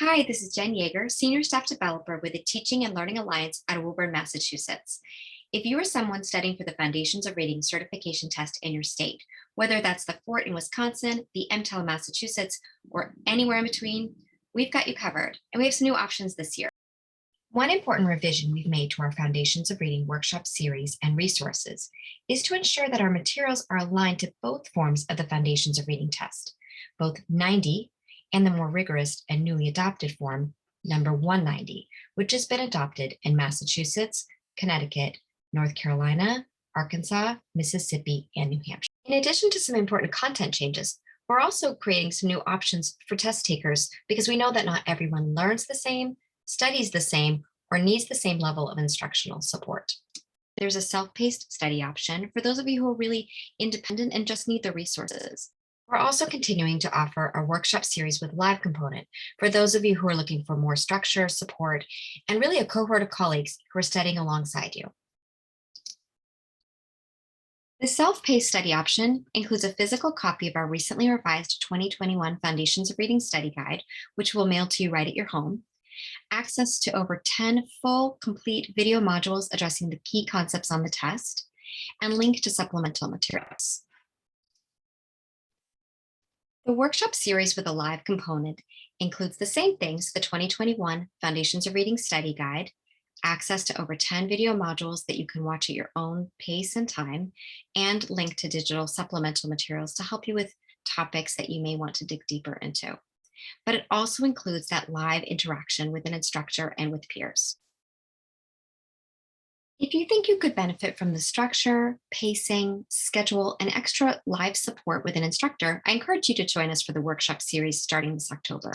Hi, this is Jen Yaeger, Senior Staff Developer with the Teaching and Learning Alliance at Woburn, Massachusetts. If you are someone studying for the Foundations of Reading certification test in your state, whether that's the Fort in Wisconsin, the MTEL in Massachusetts, or anywhere in between, we've got you covered, and we have some new options this year. One important revision we've made to our Foundations of Reading workshop series and resources is to ensure that our materials are aligned to both forms of the Foundations of Reading test, both 90 and the more rigorous and newly adopted form, number 190, which has been adopted in Massachusetts, Connecticut, North Carolina, Arkansas, Mississippi, and New Hampshire. In addition to some important content changes, we're also creating some new options for test takers because we know that not everyone learns the same, studies the same, or needs the same level of instructional support. There's a self-paced study option for those of you who are really independent and just need the resources. We're also continuing to offer a workshop series with live component for those of you who are looking for more structure, support, and really a cohort of colleagues who are studying alongside you. The self-paced study option includes a physical copy of our recently revised 2021 Foundations of Reading Study Guide, which we'll mail to you right at your home, access to over 10 full, complete video modules addressing the key concepts on the test, and link to supplemental materials. The workshop series with a live component includes the same things, the 2021 Foundations of Reading Study Guide, access to over 10 video modules that you can watch at your own pace and time, and link to digital supplemental materials to help you with topics that you may want to dig deeper into. But it also includes that live interaction with an instructor and with peers. If you think you could benefit from the structure, pacing, schedule, and extra live support with an instructor, I encourage you to join us for the workshop series starting this October.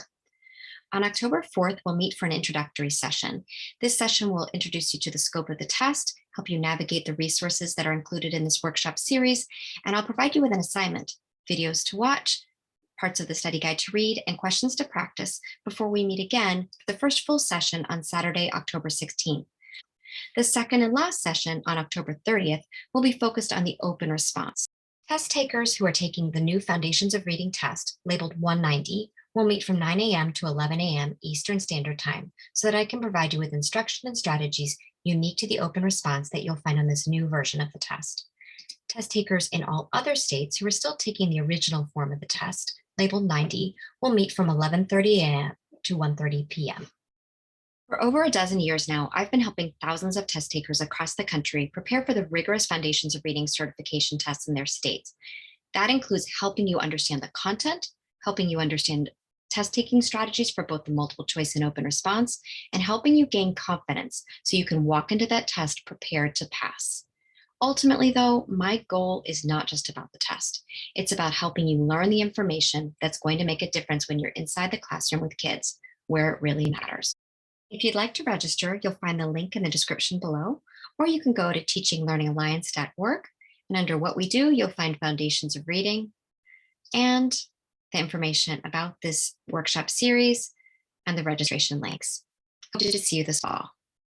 On October 4th, we'll meet for an introductory session. This session will introduce you to the scope of the test, help you navigate the resources that are included in this workshop series, and I'll provide you with an assignment, videos to watch, parts of the study guide to read, and questions to practice before we meet again for the first full session on Saturday, October 16th. The second and last session on October 30th will be focused on the open response. Test takers who are taking the new Foundations of Reading test, labeled 190, will meet from 9 a.m. to 11 a.m. Eastern Standard Time so that I can provide you with instruction and strategies unique to the open response that you'll find on this new version of the test. Test takers in all other states who are still taking the original form of the test, labeled 90, will meet from 11:30 a.m. to 1:30 p.m. For over a dozen years now, I've been helping thousands of test takers across the country prepare for the rigorous Foundations of Reading certification tests in their states. That includes helping you understand the content, helping you understand test-taking strategies for both the multiple choice and open response, and helping you gain confidence so you can walk into that test prepared to pass. Ultimately, though, my goal is not just about the test. It's about helping you learn the information that's going to make a difference when you're inside the classroom with kids, where it really matters. If you'd like to register, you'll find the link in the description below, or you can go to teachinglearningalliance.org, and under what we do, you'll find Foundations of Reading and the information about this workshop series and the registration links. Hope to see you this fall.